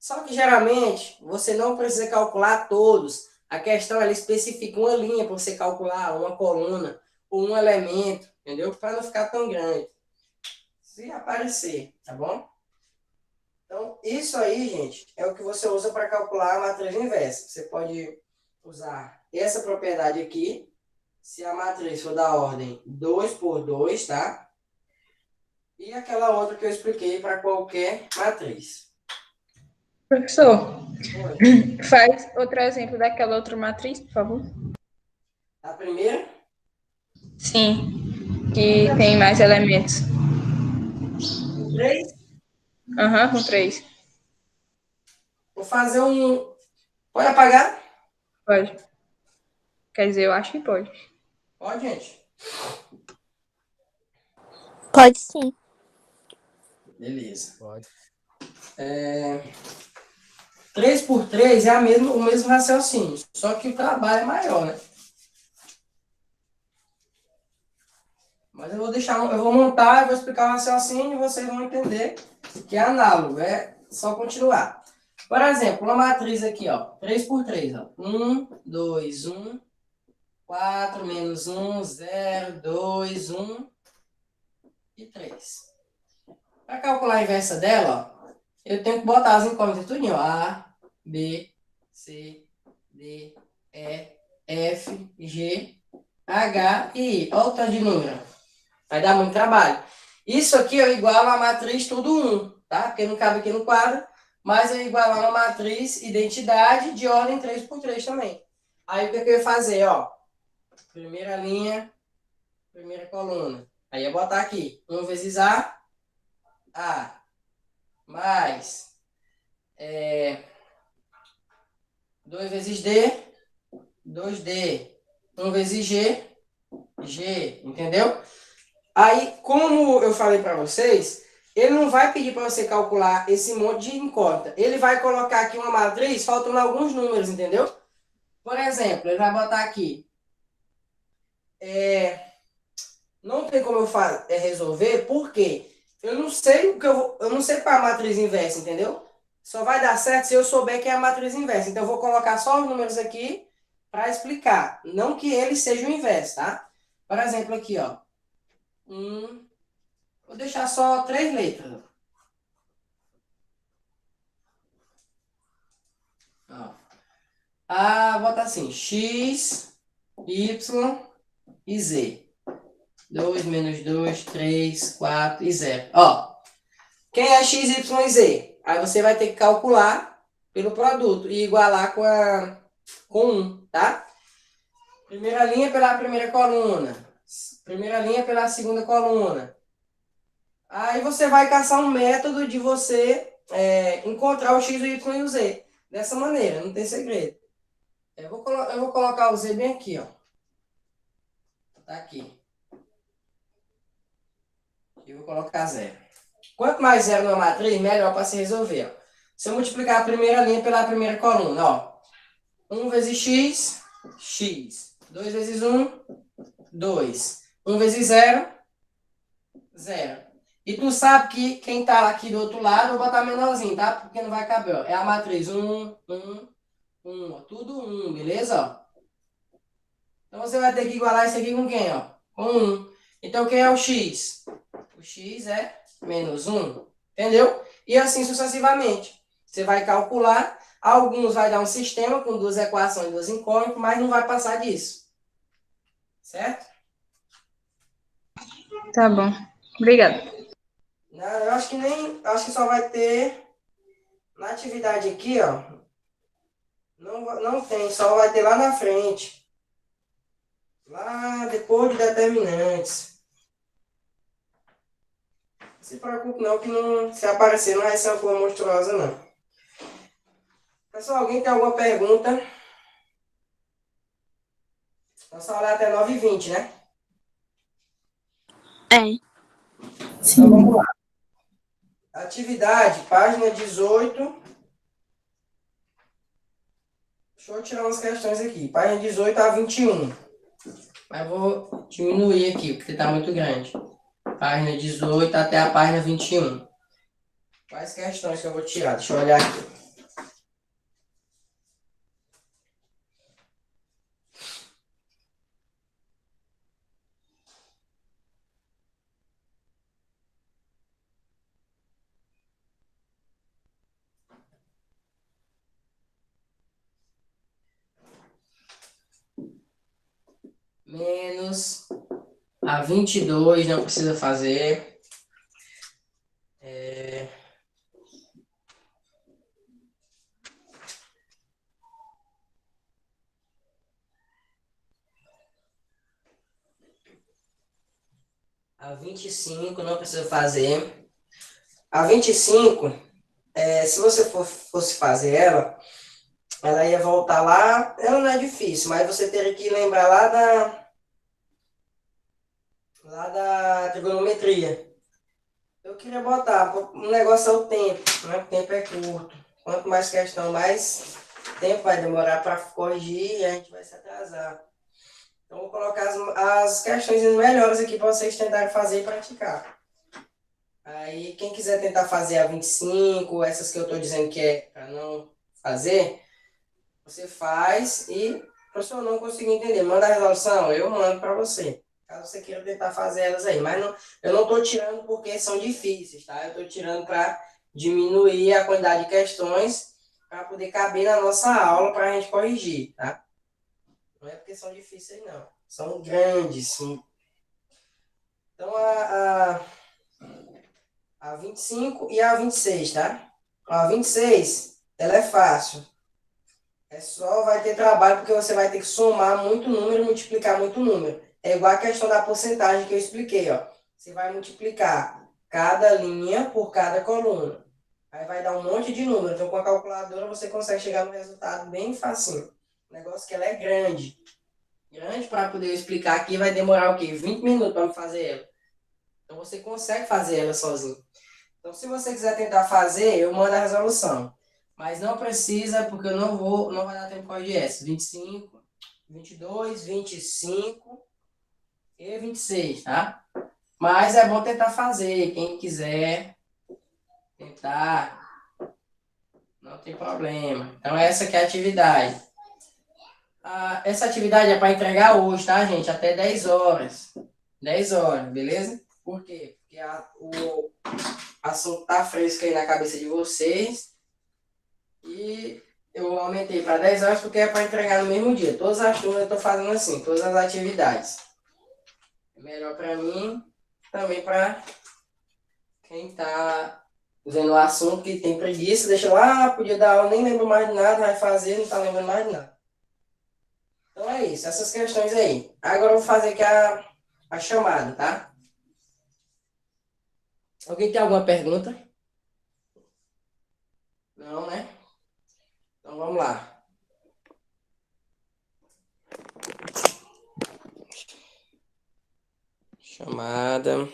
Só que geralmente você não precisa calcular todos. A questão ela especifica uma linha para você calcular, uma coluna ou um elemento, entendeu? Para não ficar tão grande. Se aparecer, tá bom? Então, isso aí, gente, é o que você usa para calcular a matriz inversa. Você pode usar essa propriedade aqui, se a matriz for da ordem 2 por 2, tá? E aquela outra que eu expliquei para qualquer matriz. Professor, faz outro exemplo daquela outra matriz, por favor. A primeira? Sim, que tem mais elementos. 3. Aham, com 3. Vou fazer um... Pode apagar? Pode. Quer dizer, eu acho que pode. Pode, gente. Pode sim. Beleza. Pode. 3 por 3 é o mesmo raciocínio, só que o trabalho é maior, né? Mas eu vou montar, eu vou explicar o raciocínio e vocês vão entender que é análogo, é só continuar. Por exemplo, uma matriz aqui, ó. 3 por 3, ó. 1, 2, 1. 4 menos 1, 0, 2, 1 e 3. Para calcular a inversa dela, ó, eu tenho que botar as incógnitas tudinho, ó. A, B, C, D, E, F, G, H e I. Olha o tanto de número. Vai dar muito trabalho. Isso aqui eu igualo a matriz tudo 1, tá? Porque não cabe aqui no quadro, mas eu igualo a uma matriz identidade de ordem 3 por 3 também. Aí o que eu ia fazer, ó? Primeira linha, primeira coluna. Aí eu botar aqui 1 vezes A, mais 2 vezes D, 2D. 1 vezes G, G, entendeu? Aí, como eu falei para vocês, ele não vai pedir para você calcular esse monte de incógnita. Ele vai colocar aqui uma matriz faltando alguns números, entendeu? Por exemplo, ele vai botar aqui. Não tem como eu resolver, porque eu não sei o que eu não sei qual é a matriz inversa, entendeu? Só vai dar certo se eu souber que é a matriz inversa. Então, eu vou colocar só os números aqui para explicar. Não que ele seja o inverso, tá? Por exemplo, aqui, ó. Vou deixar só 3 letras. Ó. Bota assim, X, Y e Z. 2 menos 2, 3, 4 e 0. Ó, quem é X, Y e Z? Aí você vai ter que calcular pelo produto e igualar com 1, tá? Primeira linha pela primeira coluna. Primeira linha pela segunda coluna. Aí você vai caçar um método de você encontrar o X, o Y e o Z. Dessa maneira, não tem segredo. Eu vou colocar o Z bem aqui, ó. Tá aqui. E vou colocar 0. Quanto mais 0 na matriz, melhor para se resolver. Ó. Se eu multiplicar a primeira linha pela primeira coluna, ó. 1 vezes x, x. 2 vezes 1, 2. 1 vezes 0, 0. E tu sabe que quem tá aqui do outro lado, eu vou botar menorzinho, tá? Porque não vai caber, ó. É a matriz 1, 1, 1. Ó. Tudo 1, beleza? Ó. Então você vai ter que igualar isso aqui com quem, ó? Com 1. Então quem é o x? O x é menos 1. Entendeu? E assim sucessivamente. Você vai calcular. Alguns vai dar um sistema com 2 equações e 2 incógnitas, mas não vai passar disso. Certo? Tá bom. Obrigada. Não, eu acho que nem. Acho que só vai ter. Na atividade aqui, ó. Não tem, só vai ter lá na frente. Lá depois de determinantes. Não se preocupe não, que não, se aparecer não vai ser uma coisa monstruosa, não. Pessoal, alguém tem alguma pergunta? Nossa aula é até 9h20, né? É. Então vamos lá. Atividade, página 18. Deixa eu tirar umas questões aqui. Página 18 a 21. Mas vou diminuir aqui, porque está muito grande. Página 18 até a página 21. Quais questões que eu vou tirar? Deixa eu olhar aqui. Menos a 22, não precisa fazer. A 25 não precisa fazer. A 25, se você fosse fazer ela ia voltar lá. Ela não é difícil, mas você teria que lembrar lá da trigonometria. Eu queria botar, o negócio é o tempo, né? O tempo é curto. Quanto mais questão, mais tempo vai demorar para corrigir e a gente vai se atrasar. Então, vou colocar as questões melhores aqui para vocês tentarem fazer e praticar. Aí, quem quiser tentar fazer a 25, essas que eu estou dizendo que é para não fazer, você faz e, professor, não consegui entender, manda a resolução, eu mando para você. Caso você queira tentar fazer elas aí. Mas não, eu não estou tirando porque são difíceis, tá? Eu estou tirando para diminuir a quantidade de questões para poder caber na nossa aula para a gente corrigir, tá? Não é porque são difíceis, não. São grandes. Então, a 25 e a 26, tá? A 26, ela é fácil. É só vai ter trabalho porque você vai ter que somar muito número, multiplicar muito número. É igual a questão da porcentagem que eu expliquei, ó. Você vai multiplicar cada linha por cada coluna. Aí vai dar um monte de número. Então, com a calculadora, você consegue chegar no resultado bem facinho. O negócio que ela é grande. Grande para poder explicar aqui vai demorar o quê? 20 minutos para fazer ela. Então, você consegue fazer ela sozinho. Então, se você quiser tentar fazer, eu mando a resolução. Mas não precisa, porque eu não vai dar tempo para corrigir essa. 25, 22, 25 e 26, tá? Mas é bom tentar fazer. Quem quiser tentar, não tem problema. Então, essa que é a atividade. Essa atividade é para entregar hoje, tá, gente? Até 10 horas. 10 horas, beleza? Por quê? Porque o assunto tá fresco aí na cabeça de vocês. E eu aumentei para 10 horas porque é para entregar no mesmo dia. Todas as turmas eu estou fazendo assim, todas as atividades. É melhor para mim, também para quem está usando o assunto que tem preguiça, deixa lá, podia dar aula, nem lembro mais de nada, vai fazer, não está lembrando mais de nada. Então é isso, essas questões aí. Agora eu vou fazer aqui a chamada, tá? Alguém tem alguma pergunta? Não, né? Então vamos lá. Chamada.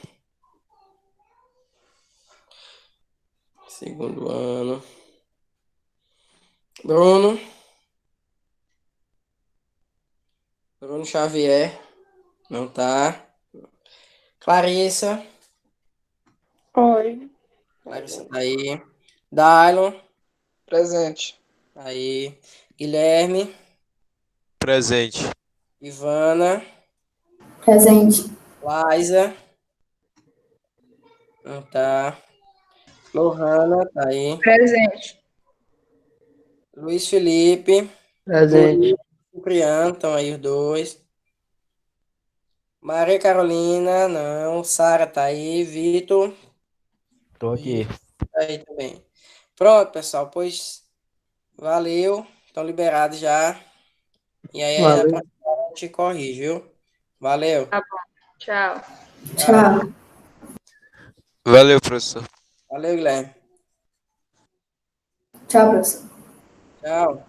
Segundo ano. Bruno Xavier. Não tá. Clarissa. Oi. Clarissa tá aí. Dailon. Presente. Tá aí. Guilherme. Presente. Ivana. Presente. Laísa. Não tá. Lohana. Tá aí. Presente. Luiz Felipe. Presente. Cipriano. Estão aí os dois. Maria Carolina. Não. Sara tá aí. Vitor. Tô aqui. Tá aí também. Pronto, pessoal. Pois valeu. Estão liberados já. E aí da Valeu. próxima a gente corrige, viu? Valeu. Tchau. Tchau. Valeu, professor. Valeu, Guilherme. Tchau, professor. Tchau.